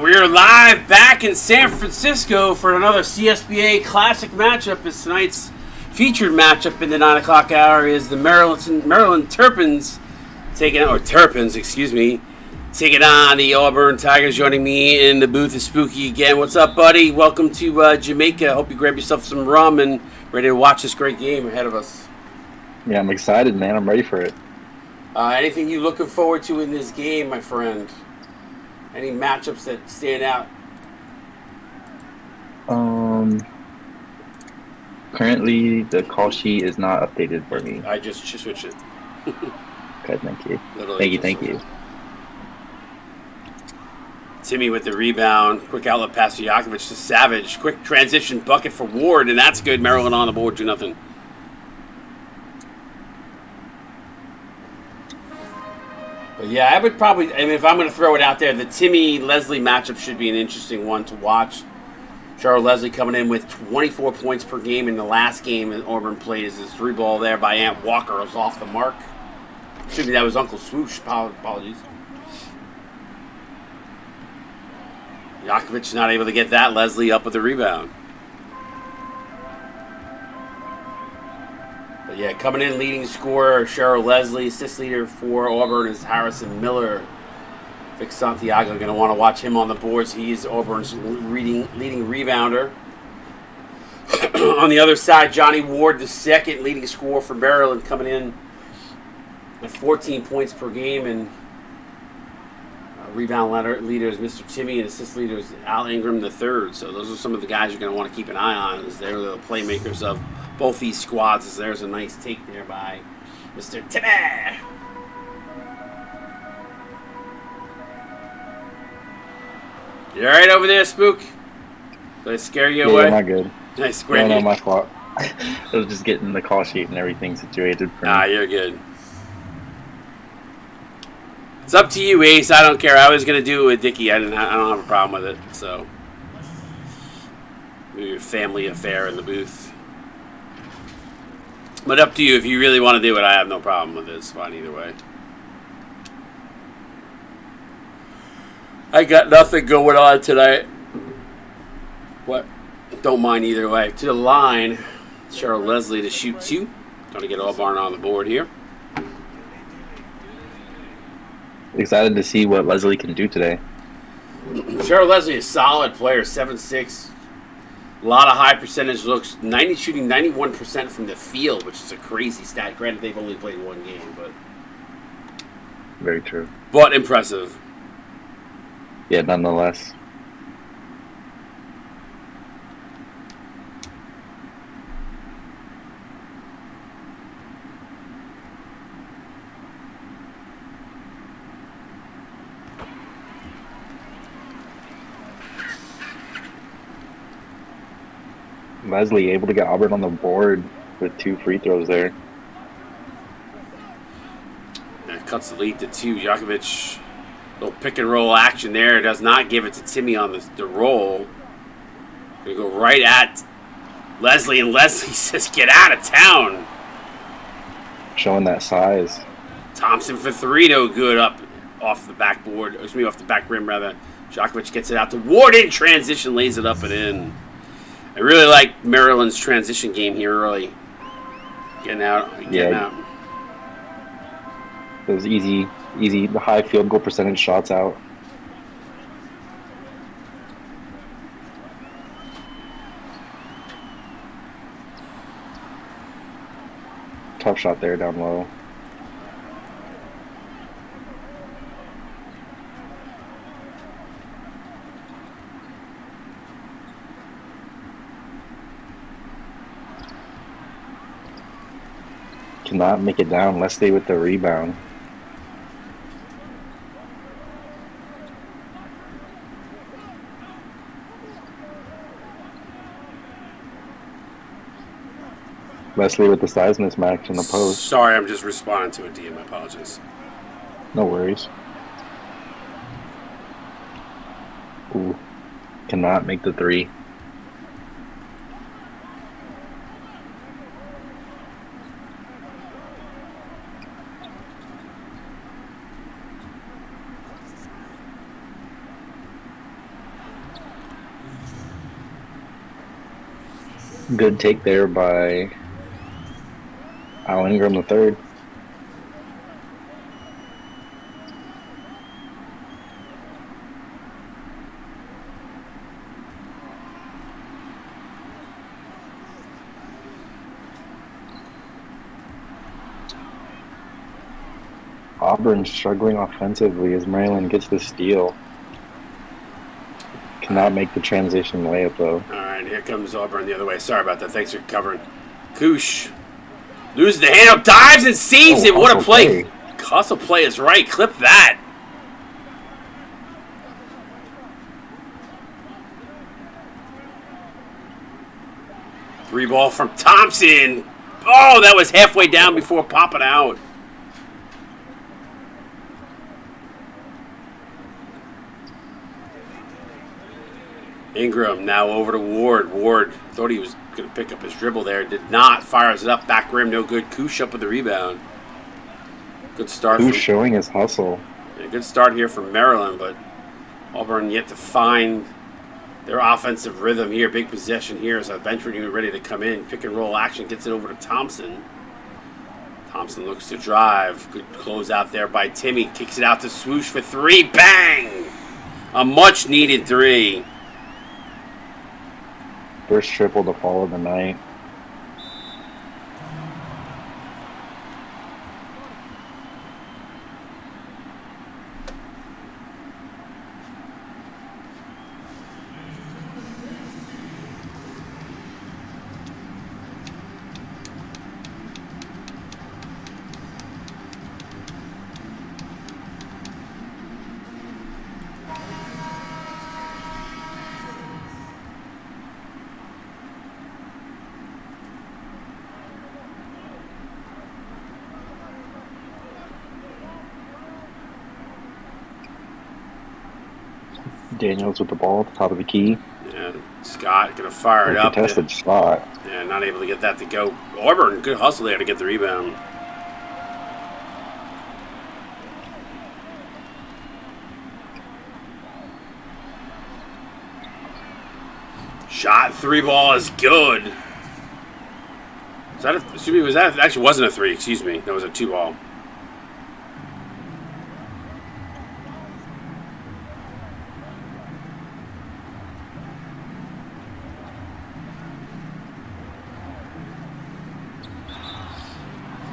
We're live back in San Francisco for another CSBA Classic matchup. As tonight's featured matchup in the 9 o'clock hour is the Maryland Terrapins taking on the Auburn Tigers. Joining me in the booth is Spooky again. What's up, buddy? Welcome to Jamaica. Hope you grab yourself some rum and ready to watch this great game ahead of us. Yeah, I'm excited, man. I'm ready for it. Anything you looking forward to in this game, my friend? Any matchups that stand out? Currently, the call sheet is not updated for me. I just switched it. Okay, thank you. Thank you. Timmy with the rebound. Quick outlet pass to Yakovich to Savage. Quick transition bucket for Ward, and that's good. Maryland on the board, 2-0. But yeah, I would probably, if I'm going to throw it out there, the Timmy-Leslie matchup should be an interesting one to watch. Charles Leslie coming in with 24 points per game in the last game that Auburn played as his 3-ball there by Ant Walker was off the mark. Excuse me, that was Uncle Swoosh. Apologies. Yakovich not able to get that. Leslie up with the rebound. But yeah, coming in leading scorer, Cheryl Leslie. Assist leader for Auburn is Harrison Miller. Vic Santiago going to want to watch him on the boards. He's Auburn's leading rebounder. On the other side, Johnny Ward, the second leading scorer for Maryland, coming in at 14 points per game. And rebound leader is Mr. Timmy, and assist leader is Al Ingram the third. So those are some of the guys you're going to want to keep an eye on, as they're the playmakers of both these squads. As there's a nice take there by Mr. Timmy. You all right over there, Spook? Did I scare you away? Yeah, not good. Did I scare you? No, my fault. I was just getting the call sheet and everything situated for me. You're good. It's up to you, Ace. I don't care. I was gonna do it with Dickie. I don't have a problem with it. So, your family affair in the booth. But up to you. If you really want to do it, I have no problem with it. It's fine either way. I got nothing going on tonight. What? Don't mind either way. To the line, Cheryl Leslie to shoot 2. Going to get Auburn on the board here. Excited to see what Leslie can do today. Cheryl Leslie is a solid player, 7'6". A lot of high percentage looks. Shooting 91% from the field, which is a crazy stat. Granted, they've only played one game, but very true. But impressive. Yeah, nonetheless. Leslie able to get Auburn on the board with 2 free throws there. That cuts the lead to 2. Yakovich, little pick and roll action there. Does not give it to Timmy on the roll. Gonna go right at Leslie, and Leslie says, "Get out of town." Showing that size. Thompson for 3, no good. Up off the backboard. Excuse me, off the back rim rather. Djokovic gets it out to Ward in transition, lays it up and in. I really like Maryland's transition game here early. Getting out. Those easy, the high field goal percentage shots out. Tough shot there down low. Cannot make it down. Leslie with the rebound. Leslie with the size mismatch in the post. Sorry, I'm just responding to a DM. I apologize. No worries. Ooh. Cannot make the three. Good take there by Al Ingram the third. Auburn struggling offensively as Maryland gets the steal. Cannot make the transition layup though. All right, here comes Auburn the other way. Sorry about that. Thanks for covering. Koosh loses the hand up, dives and saves it. What a play. Hustle play is right. Clip that. Three ball from Thompson. Oh, that was halfway down before popping out. Ingram now over to Ward. Ward thought he was going to pick up his dribble there. Did not. Fires it up. Back rim. No good. Koosh up with the rebound. Good start. Who's showing his hustle? Yeah, good start here from Maryland, but Auburn yet to find their offensive rhythm here. Big possession here as a veteran unit ready to come in. Pick and roll action. Gets it over to Thompson. Thompson looks to drive. Good close out there by Timmy. Kicks it out to Swoosh for three. Bang! A much needed three. First triple to fall of the night. Daniels with the ball at the top of the key. Yeah, Scott going to fire it up. Contested spot. Yeah, not able to get that to go. Auburn, good hustle there to get the rebound. Shot, three ball is good. Is that actually wasn't a three, excuse me. That was a two ball.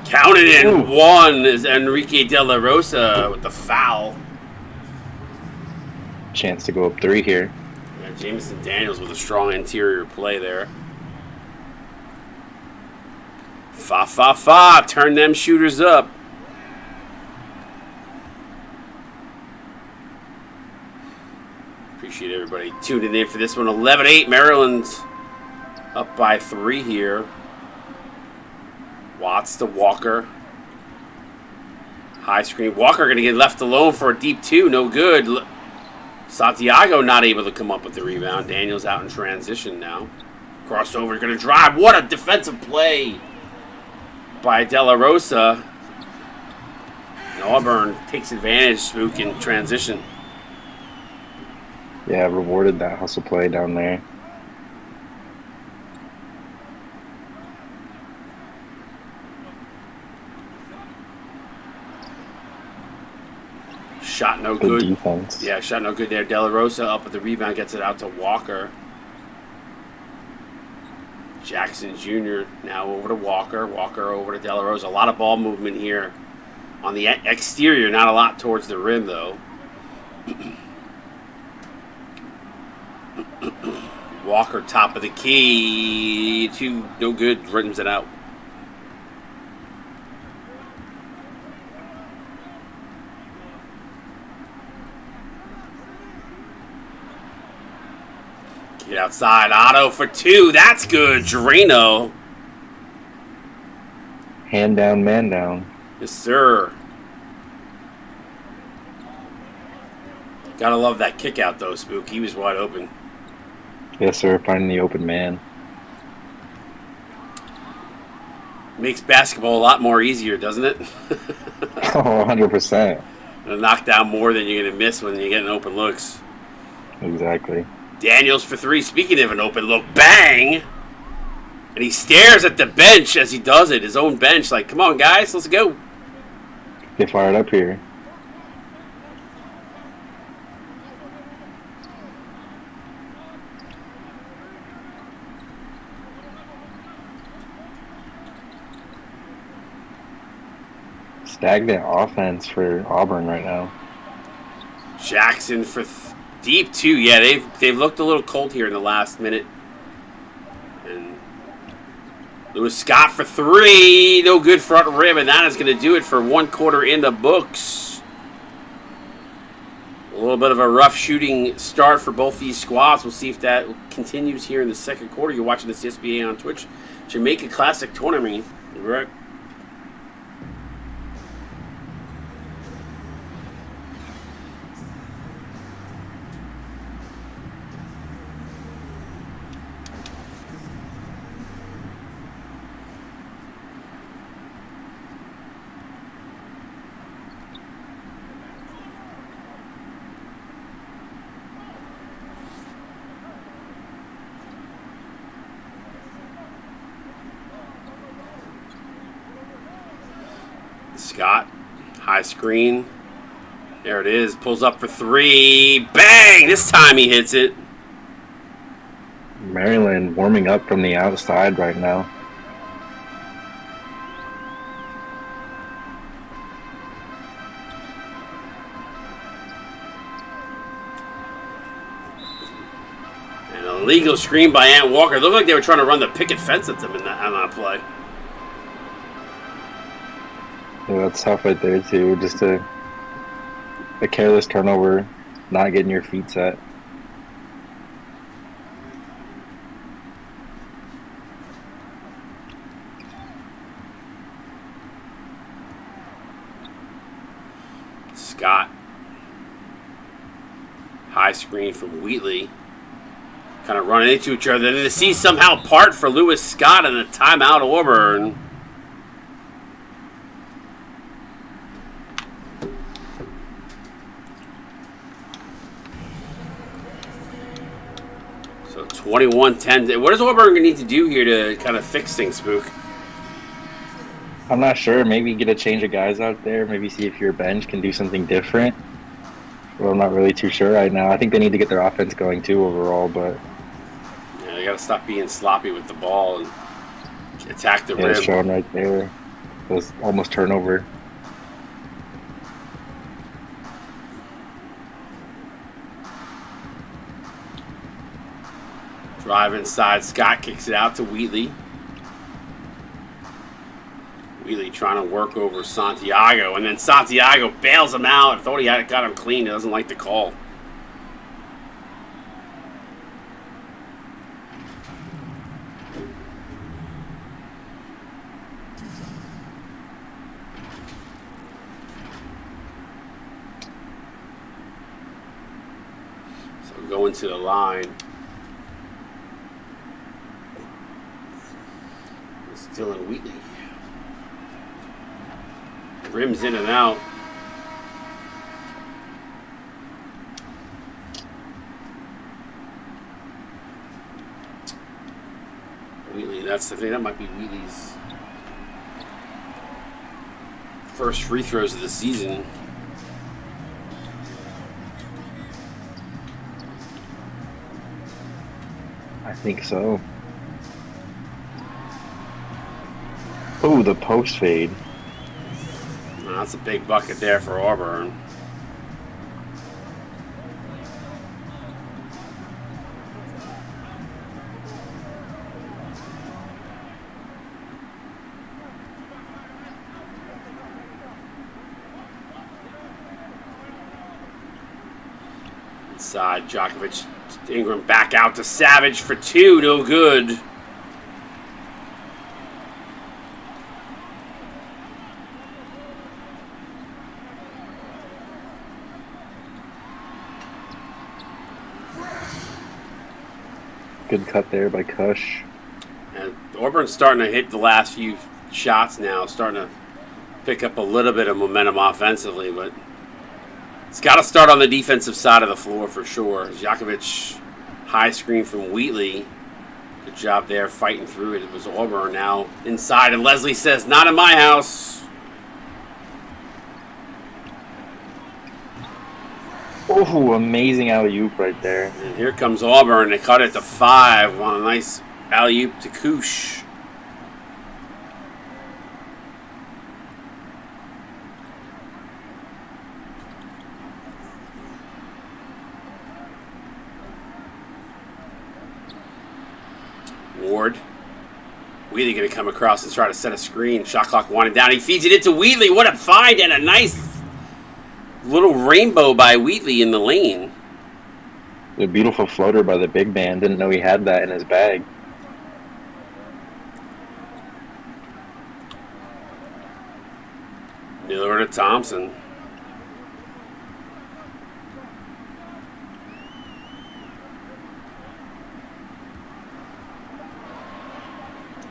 Counted in. One is Enrique De La Rosa with the foul. Chance to go up three here. Yeah, Jameson Daniels with a strong interior play there. Fa. Turn them shooters up. Appreciate everybody tuning in for this one. 11-8. Maryland's up by 3 here. Watts to Walker. High screen. Walker going to get left alone for a deep two. No good. Santiago not able to come up with the rebound. Daniels out in transition now. Crossover. Going to drive. What a defensive play by De La Rosa. And Auburn takes advantage. Spook in transition. Yeah, rewarded that hustle play down there. Shot no Good good. defense. Yeah, shot no good there. De La Rosa up with the rebound, gets it out to Walker. Jackson Jr. now over to Walker. Walker over to De La Rosa. A lot of ball movement here on the exterior. Not a lot towards the rim, though. Walker, top of the key. Two, no good. Rims it out. Get outside. Otto for two. That's good. Drano. Hand down, man down. Yes, sir. Gotta love that kick out, though, Spook. He was wide open. Yes, sir. Finding the open man. Makes basketball a lot more easier, doesn't it? Oh, 100%. Knock down more than you're going to miss when you're getting open looks. Exactly. Daniels for three. Speaking of an open look, bang! And he stares at the bench as he does it, his own bench. Like, come on, guys, let's go. Get fired up here. Stagnant offense for Auburn right now. Jackson for deep, too. Yeah, they've looked a little cold here in the last minute. And Lewis Scott for three. No good front rim, and that is going to do it for 1 quarter in the books. A little bit of a rough shooting start for both these squads. We'll see if that continues here in the second quarter. You're watching this SBA on Twitch. Jamaica Classic Tournament. Correct. Scott, high screen. There it is. Pulls up for three. Bang! This time he hits it. Maryland warming up from the outside right now. An illegal screen by Ant Walker. It looked like they were trying to run the picket fence at them on that play. Yeah, that's tough right there, too. Just a careless turnover, not getting your feet set. Scott. High screen from Wheatley. Kind of running into each other. Then to see somehow part for Lewis Scott and a timeout Auburn. So 21-10. What does Auburn need to do here to kind of fix things, Spook? I'm not sure. Maybe get a change of guys out there. Maybe see if your bench can do something different. Well, I'm not really too sure right now. I think they need to get their offense going too overall, but yeah, they got to stop being sloppy with the ball and attack the yeah, rim. it's showing right there. It was almost turnover. Drive inside. Scott kicks it out to Wheatley. Wheatley trying to work over Santiago, and then Santiago bails him out. I thought he had got him clean. He doesn't like the call. So going to the line. It's Dylan Wheatley. Rims in and out. Wheatley. That's the thing. That might be Wheatley's first free throws of the season. I think so. Oh, the post fade. That's a big bucket there for Auburn. Inside, Djokovic, Ingram back out to Savage for two, no good. Good cut there by Kush. And Auburn's starting to hit the last few shots now, starting to pick up a little bit of momentum offensively, but it's got to start on the defensive side of the floor for sure. Djokovic, high screen from Wheatley. Good job there fighting through it. It was Auburn now inside, and Leslie says, not in my house. Oh, amazing alley-oop right there. And here comes Auburn. They cut it to 5 on a nice alley-oop to Koosh. Ward. Wheatley going to come across and try to set a screen. Shot clock winding down. He feeds it into Wheatley. What a find and a nice little rainbow by Wheatley in the lane. The beautiful floater by the big man. Didn't know he had that in his bag. Miller to Thompson.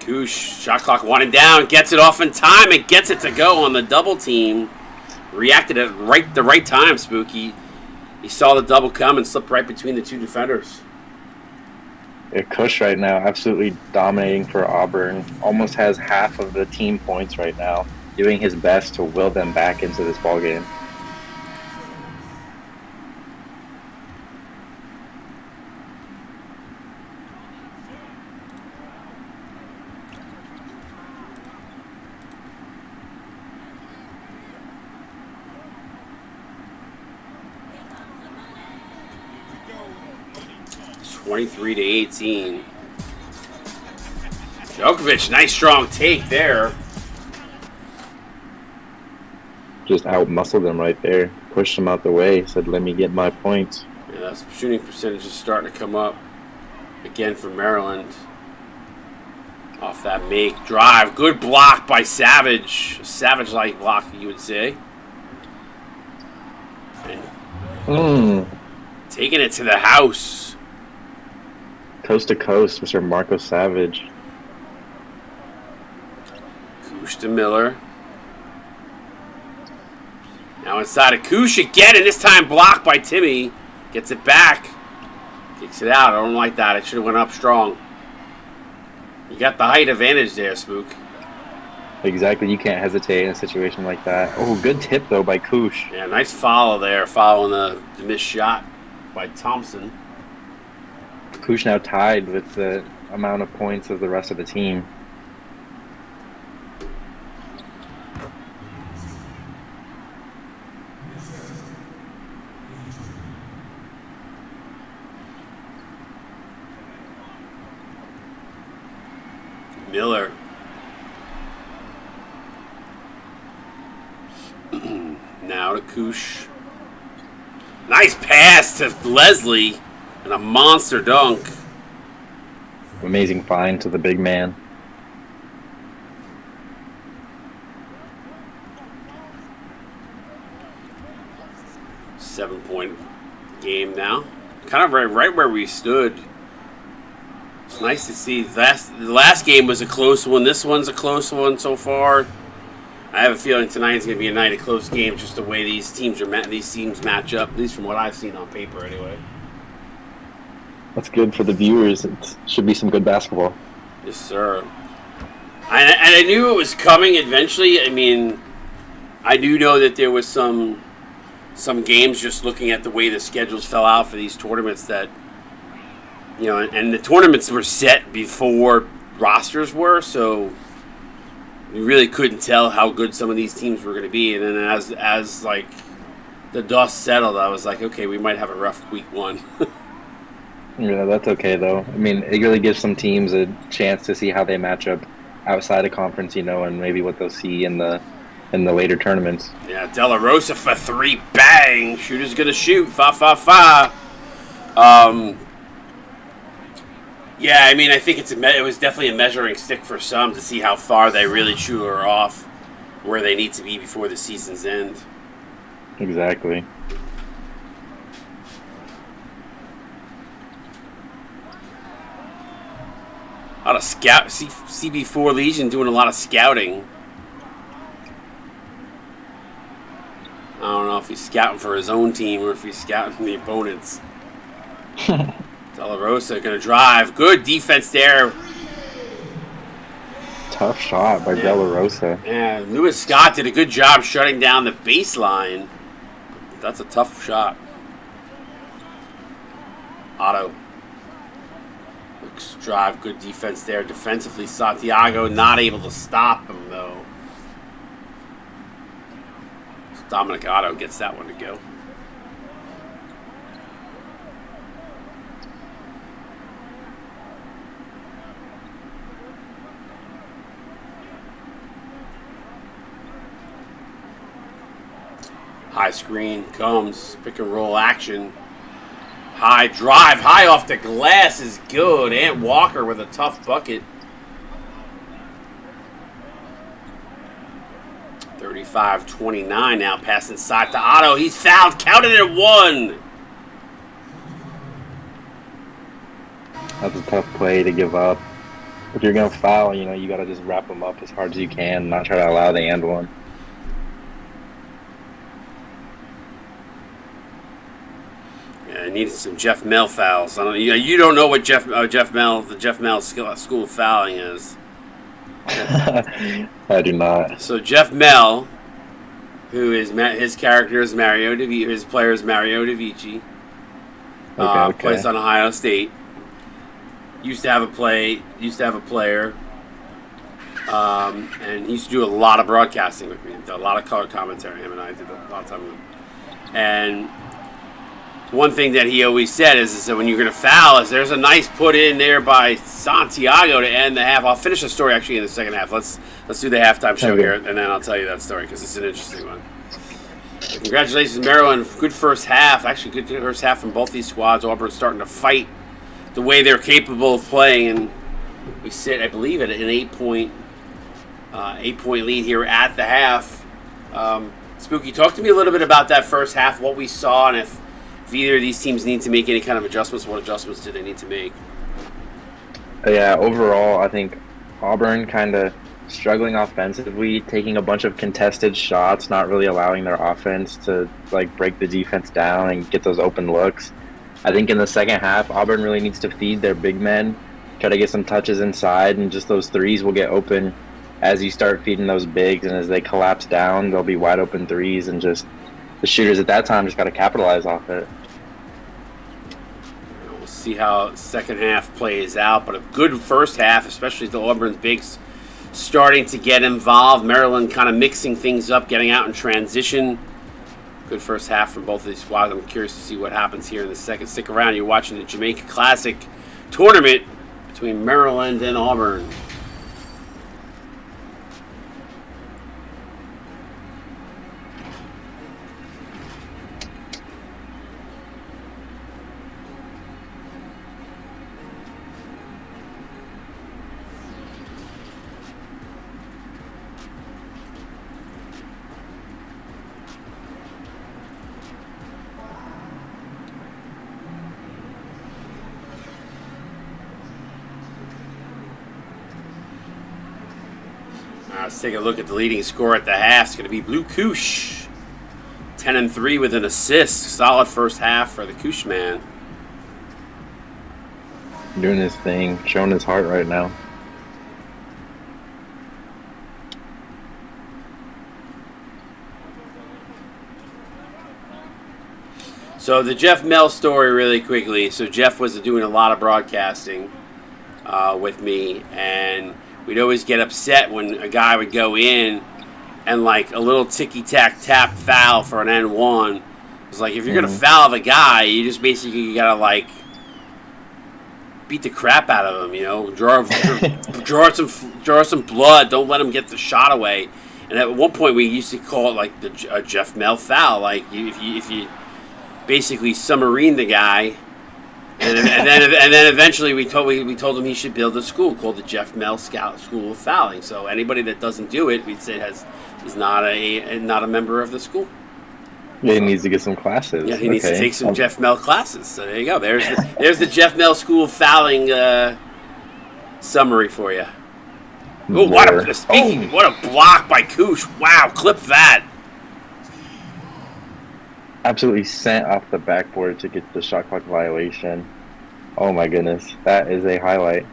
Koosh, shot clock winding down, gets it off in time and gets it to go on the double team. Reacted at the right time, Spooky. He saw the double come and slipped right between the two defenders. Yeah, Kush right now absolutely dominating for Auburn. Almost has half of the team points right now. Doing his best to will them back into this ballgame. (23-18). Djokovic, nice strong take there. Just out-muscled him right there. Pushed him out the way. Said, let me get my points. Yeah, that shooting percentage is starting to come up again for Maryland. Off that make. Drive. Good block by Savage. Savage-like block, you would say. And taking it to the house. Coast to coast, Mr. Marco Savage. Koosh to Miller. Now inside of Koosh again, and this time blocked by Timmy. Gets it back. Kicks it out. I don't like that. It should have went up strong. You got the height advantage there, Spook. Exactly. You can't hesitate in a situation like that. Oh, good tip, though, by Koosh. Yeah, nice follow there, following the missed shot by Thompson. Koosh now tied with the amount of points of the rest of the team. Miller. Now to Koosh. Nice pass to Leslie. And a monster dunk. Amazing find to the big man. Seven-point game now. Kind of right where we stood. It's nice to see. The last game was a close one. This one's a close one so far. I have a feeling tonight's going to be a night of close games, just the way these teams match up, at least from what I've seen on paper anyway. That's good for the viewers. It should be some good basketball. Yes, sir. And I knew it was coming eventually. I mean, I do know that there was some games, just looking at the way the schedules fell out for these tournaments, that, you know, and the tournaments were set before rosters were, so we really couldn't tell how good some of these teams were going to be. And then as like the dust settled, I was like, okay, we might have a rough week one. Yeah, that's okay though. I mean, it really gives some teams a chance to see how they match up outside of conference, you know, and maybe what they'll see in the later tournaments. Yeah, De La Rosa for 3, bang! Shooter's gonna shoot, fa. Yeah, I mean, I think it was definitely a measuring stick for some to see how far they really shoot her off where they need to be before the season's end. Exactly. A lot of CB4 Legion doing a lot of scouting. I don't know if he's scouting for his own team or if he's scouting the opponents. De La Rosa going to drive. Good defense there. Tough shot by De La Rosa. Yeah, Lewis Scott did a good job shutting down the baseline. That's a tough shot. Otto. Looks drive, good defense there. Defensively, Santiago not able to stop him, though. Dominic Otto gets that one to go. High screen comes, pick and roll action. High drive, high off the glass is good. Ant Walker with a tough bucket. 35-29 now, pass inside to Otto. He's fouled, counted at 1. That's a tough play to give up. If you're going to foul, you know, you got to just wrap them up as hard as you can, not try to allow the and one. Yeah, I needed some Jeff Mel fouls. I don't, you don't know what the Jeff Mel school of fouling is. I do not. So Jeff Mel, who is his character is Mario DeVici, his player is Mario DeVici. Okay. Plays on Ohio State. Used to have a player, and he used to do a lot of broadcasting with me. Did a lot of color commentary. Him and I did a lot of time with him. And one thing that he always said is that when you're going to foul, is there's a nice put in there by Santiago to end the half. I'll finish the story actually in the second half. Let's do the halftime show here, and then I'll tell you that story because it's an interesting one. So congratulations, Maryland. Good first half. Actually, good first half from both these squads. Auburn's starting to fight the way they're capable of playing, and we sit, I believe, at an 8-point lead here at the half. Spooky, talk to me a little bit about that first half, what we saw, and if either of these teams need to make any kind of adjustments, what adjustments do they need to make? Yeah, overall, I think Auburn kind of struggling offensively, taking a bunch of contested shots, not really allowing their offense to like break the defense down and get those open looks. I think in the second half, Auburn really needs to feed their big men, try to get some touches inside, and just those threes will get open as you start feeding those bigs, and as they collapse down, they'll be wide open threes, and just the shooters at that time just got to capitalize off it. We'll see how second half plays out, but a good first half, especially the Auburn's bigs starting to get involved. Maryland kind of mixing things up, getting out in transition. Good first half from both of these squads. I'm curious to see what happens here in the second. Stick around. You're watching the Jamaica Classic tournament between Maryland and Auburn. Let's take a look at the leading scorer at the half. It's going to be Blue Koosh. 10-3 with an assist. Solid first half for the Koosh man. Doing his thing, showing his heart right now. So the Jeff Mel story, really quickly. So Jeff was doing a lot of broadcasting with me, and we'd always get upset when a guy would go in and like a little ticky-tack-tap foul for an N1. It's like if you're gonna foul the guy, you just basically gotta like beat the crap out of him, you know. Draw some blood. Don't let him get the shot away. And at one point, we used to call it like a Jeff Mel foul. Like if you basically submarine the guy, and then eventually we told him he should build a school called the Jeff Mel School of Fouling. So anybody that doesn't do it, we'd say is not a member of the school. Yeah, he needs to get some classes. Yeah, he needs to take some Jeff Mel classes. So there you go. There's the Jeff Mel School of Fouling summary for you. Oh, what a block by Koosh. Wow, clip that. Absolutely sent off the backboard to get the shot clock violation. Oh my goodness, that is a highlight.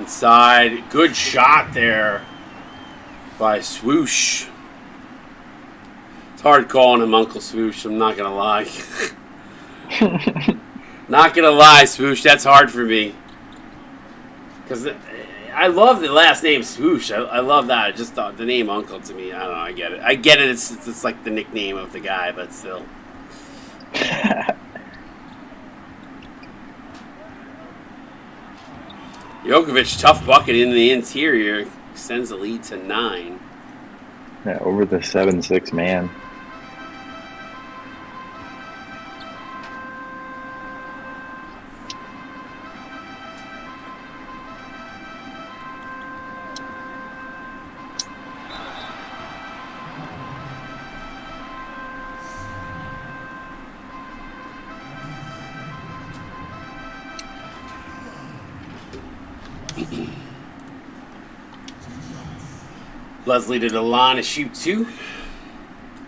Inside, good shot there by Swoosh. It's hard calling him Uncle Swoosh, I'm not gonna lie. Not gonna lie, Swoosh, that's hard for me. Because I love the last name Swoosh. I love that. I just thought the name Uncle to me, I don't know, I get it. It's like the nickname of the guy, but still. Djokovic, tough bucket in the interior, extends the lead to 9. Yeah, over the 7-6 man. Leslie to the line to shoot 2.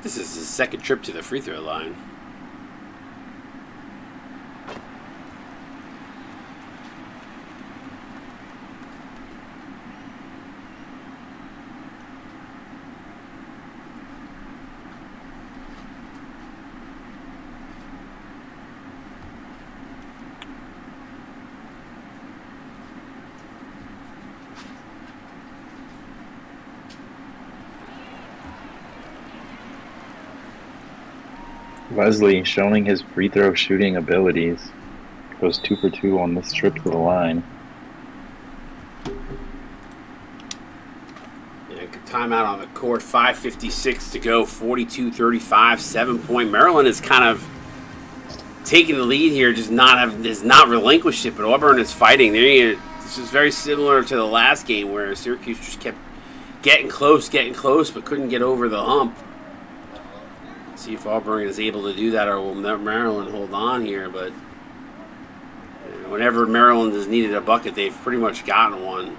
This is his second trip to the free throw line. Leslie showing his free throw shooting abilities. Goes 2 for 2 on this trip to the line. Yeah, good timeout on the court. 5:56 to go. 42-35, 7-point. Maryland is kind of taking the lead here, just has not relinquished it. But Auburn is fighting. This is very similar to the last game where Syracuse just kept getting close, but couldn't get over the hump. See if Auburn is able to do that, or will Maryland hold on here. But whenever Maryland has needed a bucket, they've pretty much gotten one.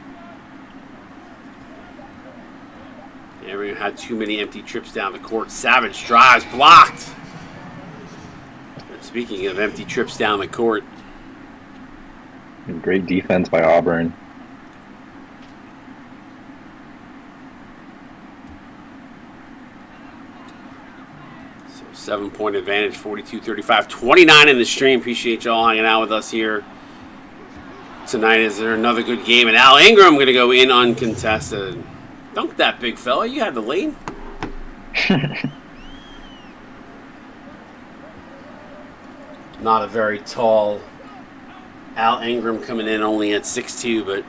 They haven't had too many empty trips down the court. Savage drives, blocked. And speaking of empty trips down the court. Great defense by Auburn. 7-point advantage, 42-35. 29 in the stream. Appreciate y'all hanging out with us here tonight. Is there another good game? And Al Ingram going to go in uncontested. Dunk that, big fella. You had the lead. Not a very tall Al Ingram coming in only at 6'2", but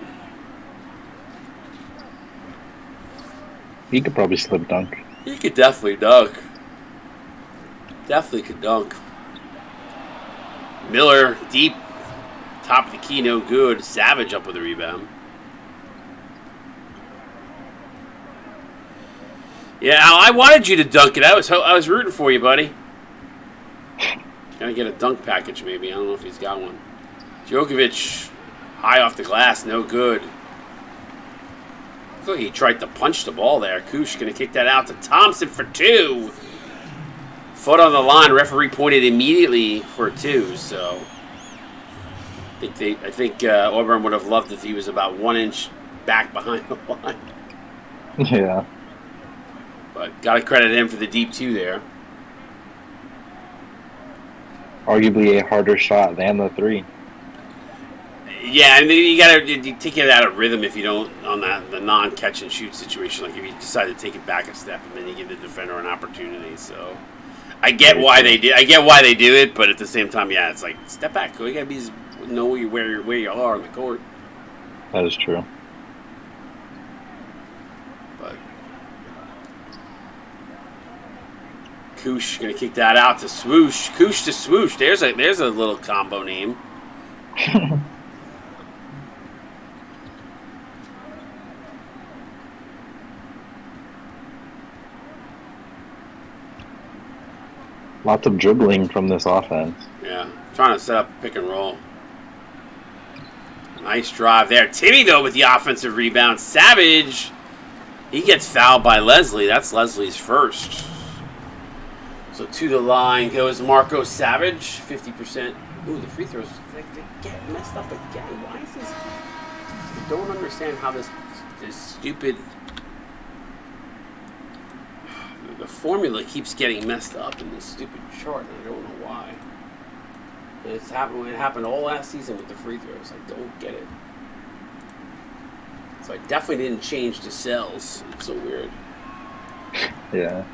he could probably slip dunk. He could definitely dunk. Definitely could dunk. Miller, deep. Top of the key, no good. Savage up with a rebound. Yeah, Al, I wanted you to dunk it. I was rooting for you, buddy. Gotta get a dunk package, maybe. I don't know if he's got one. Djokovic, high off the glass, no good. Look, he tried to punch the ball there. Koosh gonna kick that out to Thompson for 2. Foot on the line. Referee pointed immediately for 2. So I think Auburn would have loved if he was about 1 inch back behind the line. Yeah. But got to credit him for the deep 2 there. Arguably a harder shot than the 3. Yeah, and you got to take it out of rhythm if you don't on the non-catch and shoot situation. Like if you decide to take it back a step and then you give the defender an opportunity. So I get why they do. I get why they do it, but at the same time, yeah, it's like step back. You got to know where you are on the court. That is true. But Koosh gonna kick that out to Swoosh. Koosh to Swoosh. There's a little combo name. Lots of dribbling from this offense. Yeah, trying to set up pick and roll. Nice drive there. Timmy, though, with the offensive rebound. Savage, he gets fouled by Leslie. That's Leslie's first. So to the line goes Marco Savage, 50%. Ooh, the free throws, they get messed up again. Why is this? I don't understand how this stupid... The formula keeps getting messed up in this stupid chart, and I don't know why. And it happened all last season with the free throws. I don't get it. So I definitely didn't change the cells. It's so weird. Yeah.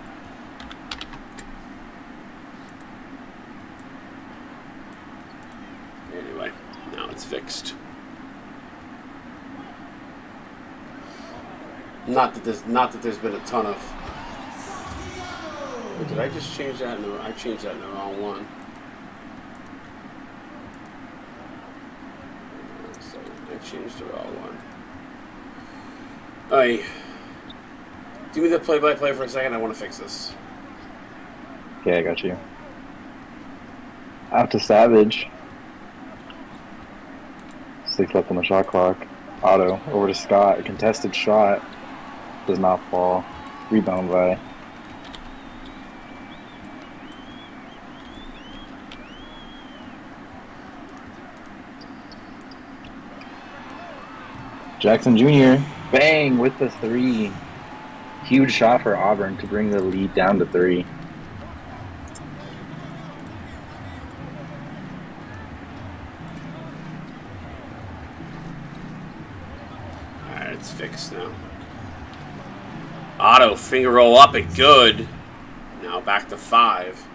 Anyway, now it's fixed. Not that there's been a ton of... Or did I just change that? No, I changed that in the wrong one. So I changed the wrong one. Alright. Do me the play-by-play for a second. I want to fix this. Okay, I got you. Out to Savage. 6 left on the shot clock. Otto over to Scott. A contested shot. Does not fall. Rebound by Jackson Jr. Bang with the 3. Huge shot for Auburn to bring the lead down to 3. Alright, it's fixed now. Otto, finger roll up and good. Now back to 5.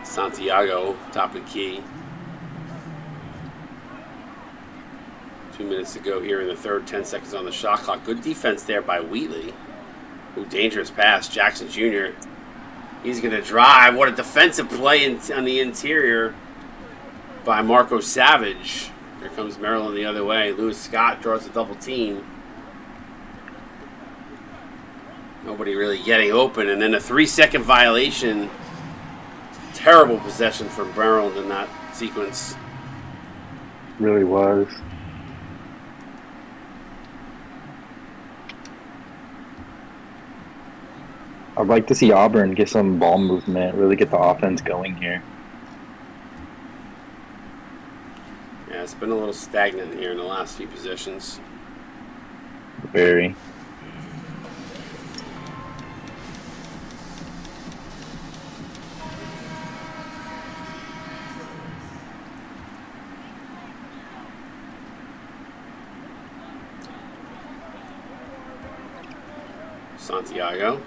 Santiago, top of the key. 2 minutes to go here in the third. 10 seconds on the shot clock. Good defense there by Wheatley. Ooh, dangerous pass. Jackson Jr. He's going to drive. What a defensive play on the interior by Marco Savage. Here comes Maryland the other way. Lewis Scott draws a double team. Nobody really getting open. And then a 3-second violation. Terrible possession from Maryland in that sequence. Really was. I'd like to see Auburn get some ball movement, really get the offense going here. Yeah, it's been a little stagnant here in the last few possessions. Very. Santiago.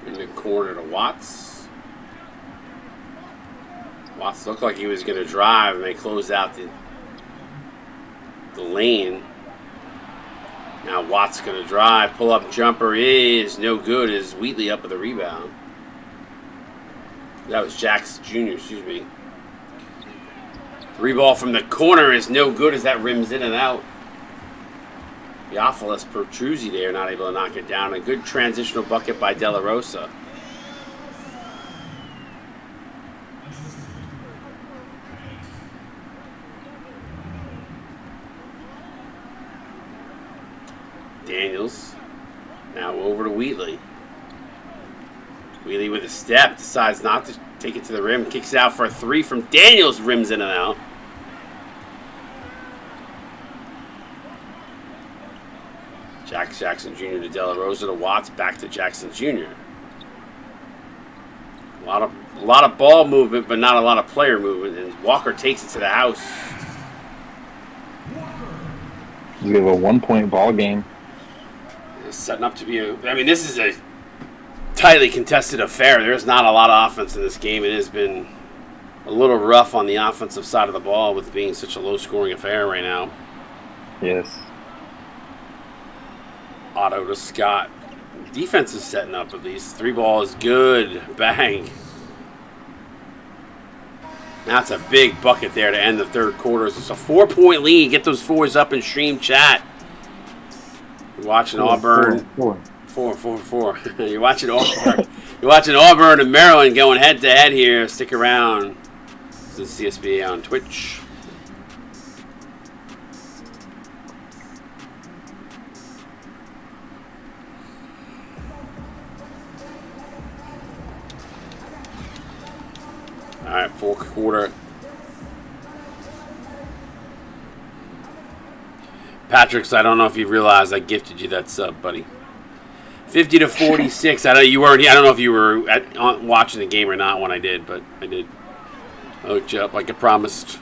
In the corner to Watts. Watts looked like he was going to drive, and they closed out the lane. Now Watts going to drive. Pull-up jumper is no good as Wheatley up with a rebound. That was Jackson Jr., excuse me. 3 ball from the corner is no good as that rims in and out. Theophilus Pertruzzi there, not able to knock it down. A good transitional bucket by De La Rosa. Daniels. Now over to Wheatley. Wheatley with a step. Decides not to take it to the rim. Kicks out for a 3 from Daniels. Rims in and out. Jackson Jr. to De La Rosa to Watts. Back to Jackson Jr. A lot of ball movement, but not a lot of player movement. And Walker takes it to the house. We have a 1-point ball game. It's setting up to be this is a tightly contested affair. There's not a lot of offense in this game. It has been a little rough on the offensive side of the ball with being such a low-scoring affair right now. Yes. Otto to Scott. Defense is setting up at least. 3 ball is good. Bang. That's a big bucket there to end the third quarter. It's a 4-point lead. Get those 4s up in stream chat. You're watching Auburn. 4. You're watching Auburn. You're watching Auburn and Maryland going head to head here. Stick around. This is CSBA on Twitch. All right, fourth quarter. Patrick's, I don't know if you realized I gifted you that sub, buddy. 50-46. I don't know if you were watching the game or not when I did, but I did. I hooked you up like I promised.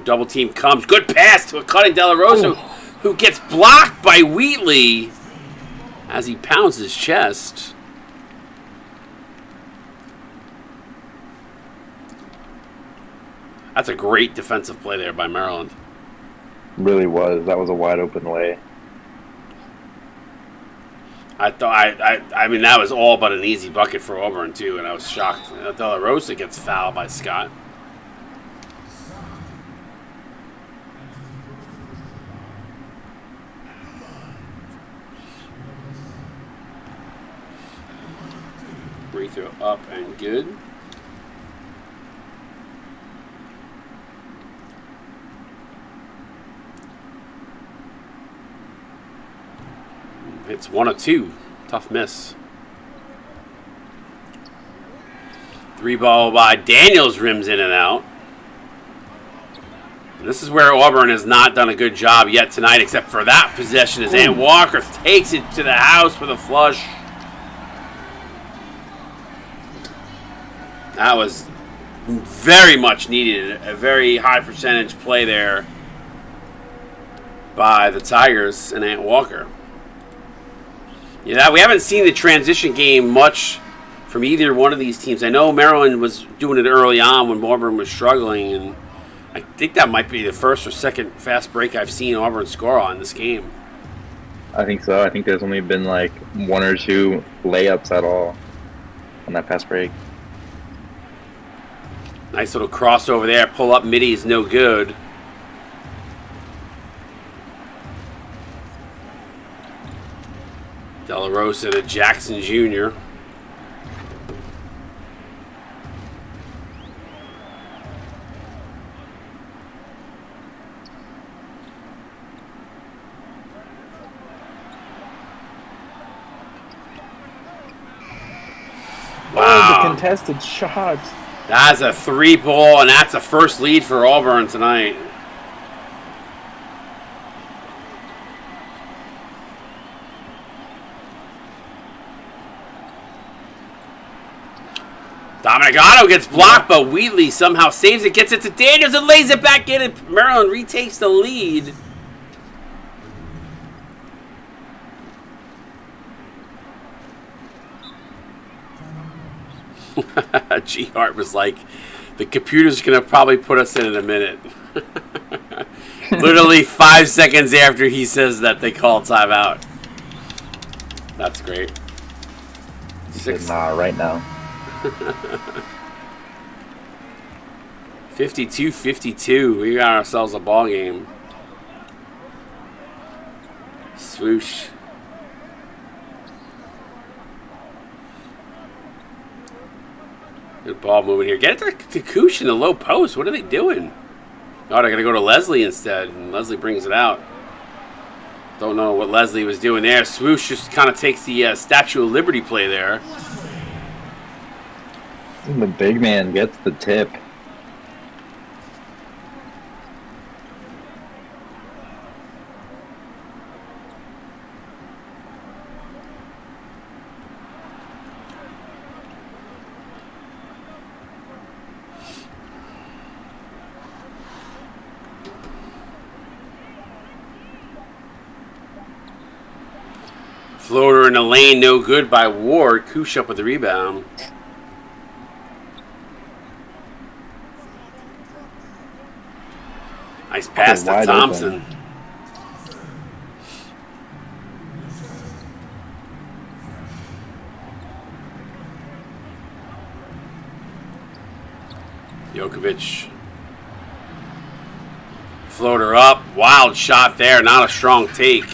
Double team comes. Good pass to a cutting De La Rosa, who gets blocked by Wheatley as he pounds his chest. That's a great defensive play there by Maryland. Really was. That was a wide open lay. That was all but an easy bucket for Auburn too, and I was shocked. De La Rosa gets fouled by Scott. Free throw up and good. It's 1 of 2. Tough miss. 3 ball by Daniels, rims in and out. And this is where Auburn has not done a good job yet tonight, except for that possession as Ant Walker takes it to the house with a flush. That was very much needed. A very high percentage play there by the Tigers and Ant Walker. Yeah, we haven't seen the transition game much from either one of these teams. I know Maryland was doing it early on when Auburn was struggling, and I think that might be the first or second fast break I've seen Auburn score on this game. I think so. I think there's only been like 1 or 2 layups at all on that fast break. Nice little crossover there. Pull up midi is no good. De La Rosa to Jackson Jr. Wow. The contested shots. That's a 3 ball, and that's a first lead for Auburn tonight. Dominicato gets blocked, but Wheatley somehow saves it, gets it to Daniels, and lays it back in, and Maryland retakes the lead. G. Hart was like, the computer's going to probably put us in a minute. Literally 5 seconds after he says that they call timeout. That's great. He said, nah, right now. 52-52. We got ourselves a ball game. Swoosh. Good ball moving here. Get it to Koosh in the low post. What are they doing? Oh, they're going to go to Leslie instead, and Leslie brings it out. Don't know what Leslie was doing there. Swoosh just kind of takes the Statue of Liberty play there. The big man gets the tip. Floater in the lane, no good by Ward. Koosh up with the rebound. Nice pass to Thompson. Open. Jokovic. Floater up. Wild shot there. Not a strong take.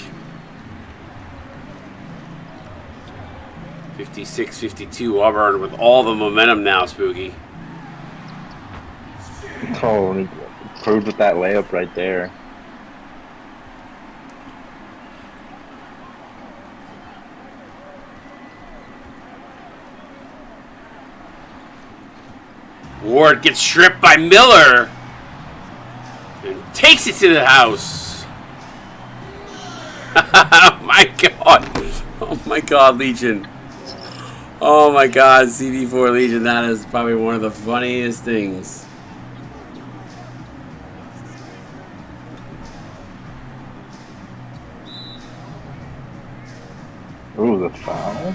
56-52 Auburn with all the momentum now, Spooky. Oh, he proved with that layup right there. Ward gets stripped by Miller and takes it to the house. Oh my god. Oh my god, Legion. Oh my god, CV4 Legion, that is probably one of the funniest things. Ooh, the foul.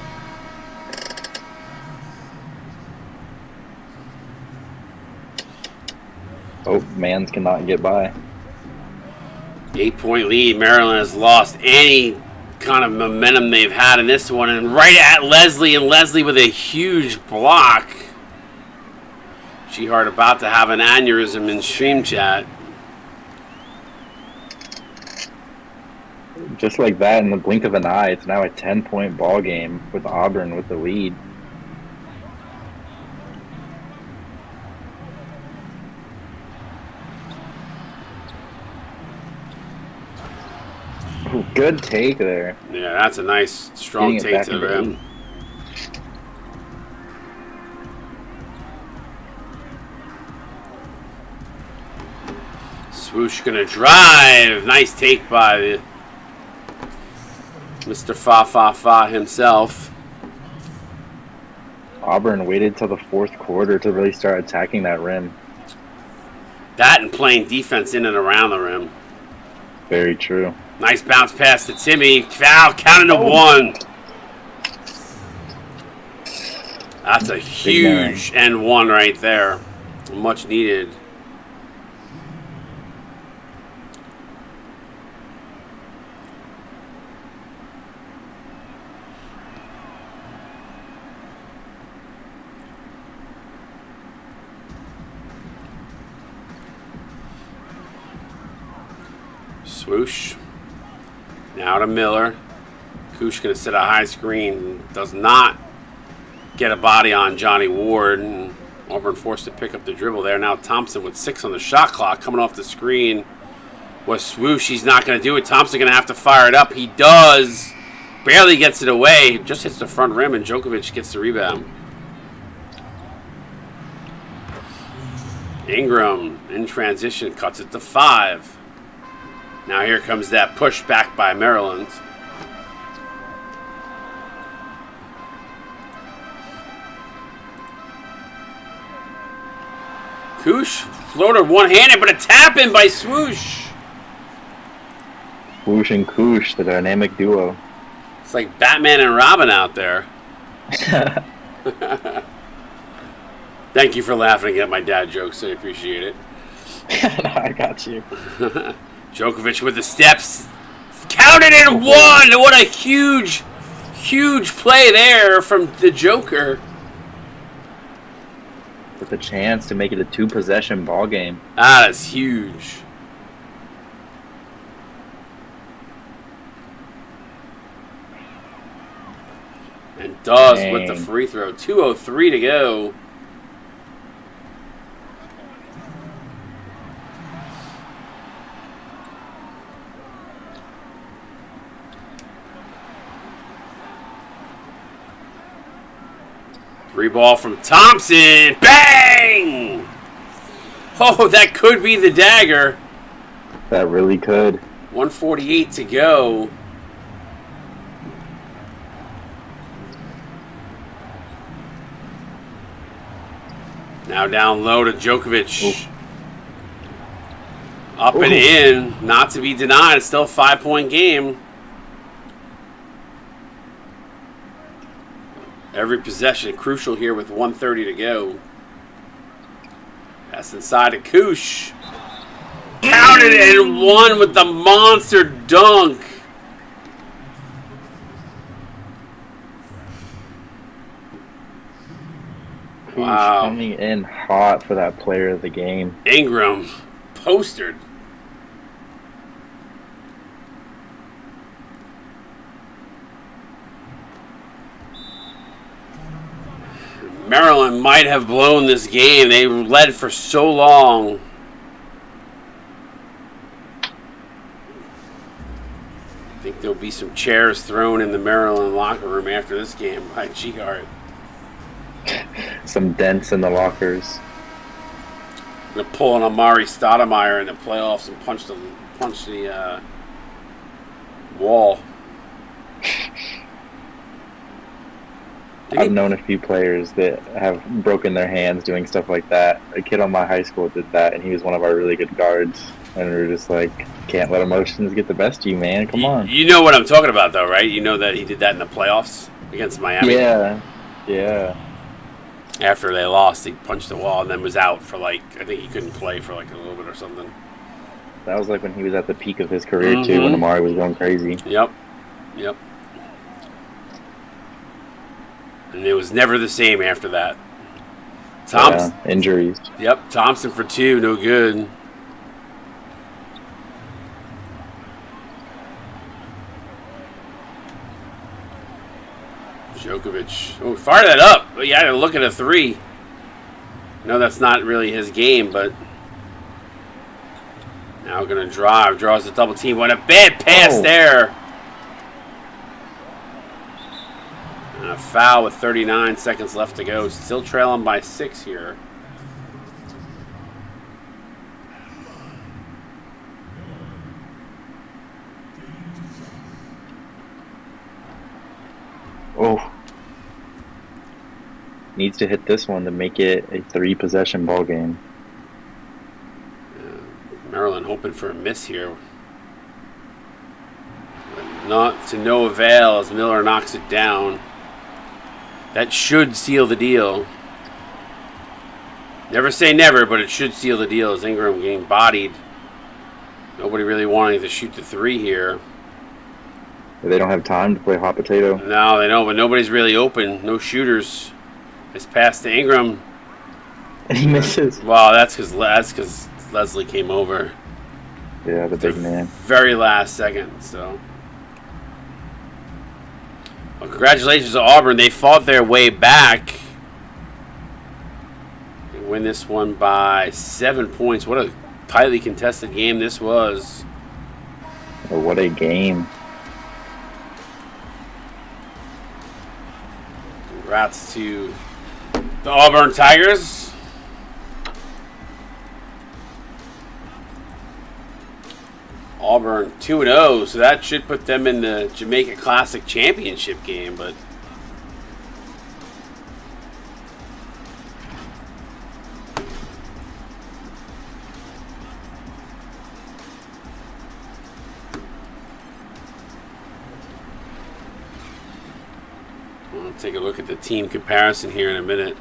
Oh, Mans cannot get by. 8-point lead. Maryland has lost any kind of momentum they've had in this one, and right at Leslie, and Leslie with a huge block. G-Hart about to have an aneurysm in stream chat. Just like that, in the blink of an eye, it's now a 10-point ball game with Auburn with the lead. Ooh, good take there. Yeah, that's a nice, strong take to the rim. Swoosh gonna drive. Nice take by Mr. Fa himself. Auburn waited till the fourth quarter to really start attacking that rim. That and playing defense in and around the rim. Very true. Nice bounce pass to Timmy. Foul, counting to one. That's a huge and one right there. Much needed. Swoosh. Now to Miller. Koosh going to set a high screen. Does not get a body on Johnny Ward. And Auburn forced to pick up the dribble there. Now Thompson with 6 on the shot clock. Coming off the screen was Swoosh. He's not going to do it. Thompson going to have to fire it up. He does. Barely gets it away. Just hits the front rim, and Jokovic gets the rebound. Ingram in transition cuts it to 5. Now here comes that push back by Maryland. Koosh floater one-handed, but a tap-in by Swoosh. Swoosh and Koosh, the dynamic duo. It's like Batman and Robin out there. Thank you for laughing at my dad jokes. I appreciate it. No, I got you. Jokovic with the steps. Counted in one. What a huge, huge play there from the Joker. With a chance to make it a 2-possession ball game. Ah, that's huge. And does with the free throw. 2:03 to go. Three ball from Thompson. Bang! Oh, that could be the dagger. That really could. 148 to go. Now down low to Djokovic. Ooh. Up and in. Not to be denied. It's still a 5-point game. Every possession crucial here with 1:30 to go. That's inside to Koosh. Counted and won with the monster dunk. Wow. Coming in hot for that player of the game. Ingram postered. Maryland might have blown this game. They led for so long. I think there'll be some chairs thrown in the Maryland locker room after this game by G-Hart. Some dents in the lockers. I'm going to pull an Amari Stoudemire in the playoffs and punch the wall. I've known a few players that have broken their hands doing stuff like that. A kid on my high school did that, and he was one of our really good guards. And we were just like, can't let emotions get the best of you, man. Come on. You know what I'm talking about, though, right? You know that he did that in the playoffs against Miami? Yeah. After they lost, he punched the wall and then was out for I think he couldn't play for a little bit or something. That was when he was at the peak of his career, too, when Amari was going crazy. Yep. And it was never the same after that. Injuries. Yep, Thompson for 2, no good. Djokovic. Oh, fire that up. Oh, you had to look at a 3. No, that's not really his game, but now going to drive. Draws the double team. What a bad pass there. And a foul with 39 seconds left to go. Still trailing by 6 here. Oh. Needs to hit this one to make it a 3-possession ball game. Maryland hoping for a miss here. But not to no avail as Miller knocks it down. That should seal the deal. Never say never, but it should seal the deal as Ingram getting bodied. Nobody really wanting to shoot the 3 here. They don't have time to play hot potato. No, they don't, but nobody's really open. No shooters. It's pass to Ingram. And he misses. Wow, that's because Leslie came over. Yeah, the big man. Very last second, so. Well, congratulations to Auburn. They fought their way back. They win this one by 7 points. What a tightly contested game this was. Oh, what a game. Congrats to the Auburn Tigers. Auburn 2-0, so that should put them in the Jamaica Classic Championship game, but we'll take a look at the team comparison here in a minute.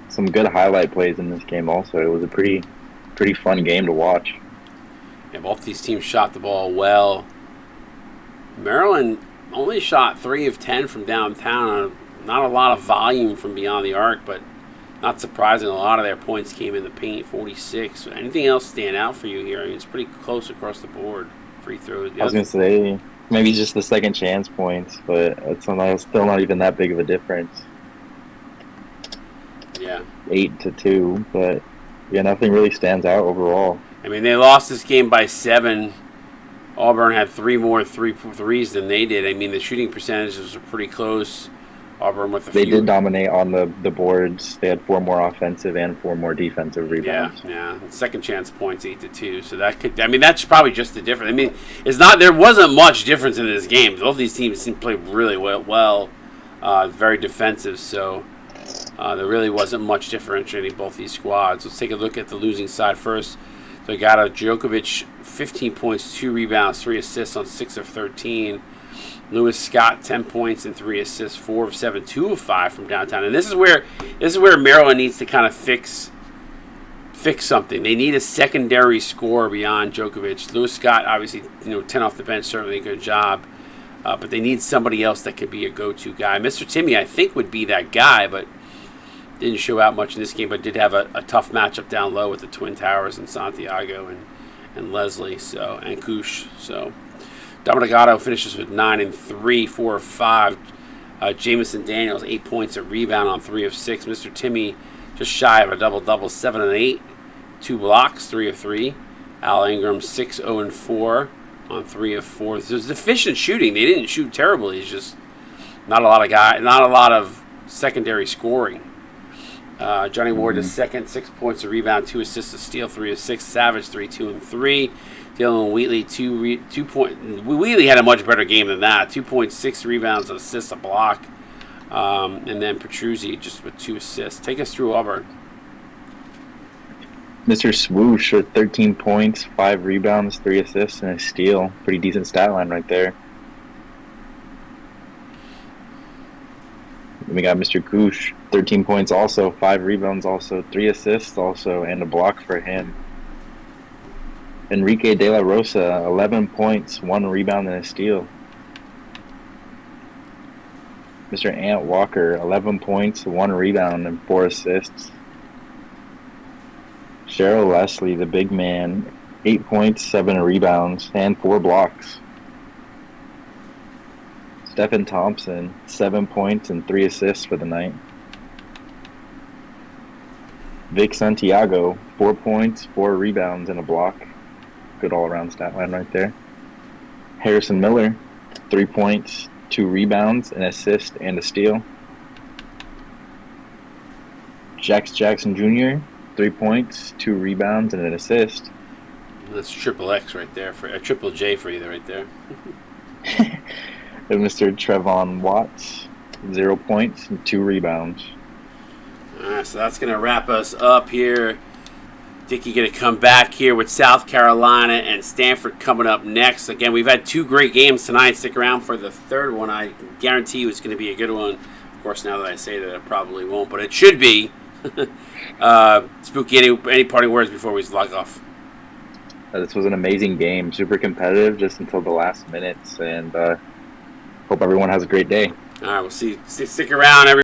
Some good highlight plays in this game also. It was a pretty fun game to watch. Yeah, both these teams shot the ball well. Maryland only shot 3 of 10 from downtown. Not a lot of volume from beyond the arc, but not surprising. A lot of their points came in the paint, 46. Anything else stand out for you here? I mean, it's pretty close across the board. Free throws. I was going to say, maybe just the second chance points, but it's still not even that big of a difference. Yeah. 8-2, but yeah, nothing really stands out overall. I mean, they lost this game by 7. Auburn had 3 more threes than they did. I mean, the shooting percentages were pretty close. Auburn with a They few. did dominate on the boards. They had 4 more offensive and 4 more defensive rebounds. Yeah. Second chance points 8-2. So that could. I mean, that's probably just the difference. I mean, it's not. There wasn't much difference in this game. Both these teams seem to play really well. Very defensive. So there really wasn't much differentiating both these squads. Let's take a look at the losing side first. So we got Djokovic, 15 points, 2 rebounds, 3 assists on 6 of 13. Lewis Scott, 10 points and 3 assists, 4 of 7, 2 of 5 from downtown. And this is where Maryland needs to kind of fix something. They need a secondary scorer beyond Djokovic. Lewis Scott, obviously, 10 off the bench, certainly a good job. But they need somebody else that could be a go-to guy. Mr. Timmy, I think, would be that guy, but didn't show out much in this game, but did have a tough matchup down low with the Twin Towers and Santiago and Leslie, and Kush. So Dominicato finishes with 9 and 3, 4 of 5. Jamison Daniels, 8 points, a rebound on 3 of 6. Mr. Timmy just shy of a double-double, 7 and 8, 2 blocks, 3 of 3. Al Ingram, 6, 0 and 4 on 3 of 4. So it's efficient shooting. They didn't shoot terribly. It's just not a lot of secondary scoring. Johnny Ward is second, 6 points, a rebound, 2 assists, a steal, 3 of 6. Savage, 3, 2 and 3. Dylan Wheatley, 2 points. Wheatley had a much better game than that. 2.6 rebounds, an assist, a block. And then Petruzzi just with 2 assists. Take us through Auburn. Mr. Swoosh with 13 points, 5 rebounds, 3 assists, and a steal. Pretty decent stat line right there. Then we got Mr. Kush, 13 points also, 5 rebounds also, 3 assists also, and a block for him. Enrique De La Rosa, 11 points, 1 rebound and a steal. Mr. Ant Walker, 11 points, 1 rebound and 4 assists. Cheryl Leslie, the big man, 8 points, 7 rebounds, and 4 blocks. Stephen Thompson, 7 points and 3 assists for the night. Vic Santiago, 4 points, 4 rebounds, and a block. Good all-around stat line right there. Harrison Miller, 3 points, 2 rebounds, an assist, and a steal. Jax Jackson Jr., 3 points, 2 rebounds, and an assist. That's triple X right there, for a triple J for you right there. And Mr. Trevon Watts, 0 points and 2 rebounds. All right, so that's going to wrap us up here. Dickie going to come back here with South Carolina and Stanford coming up next. Again, we've had 2 great games tonight. Stick around for the third one. I guarantee you it's going to be a good one. Of course, now that I say that, it probably won't, but it should be. Spooky, any parting words before we log off? This was an amazing game. Super competitive just until the last minutes, and hope everyone has a great day. All right, we'll see. Stick around, everyone.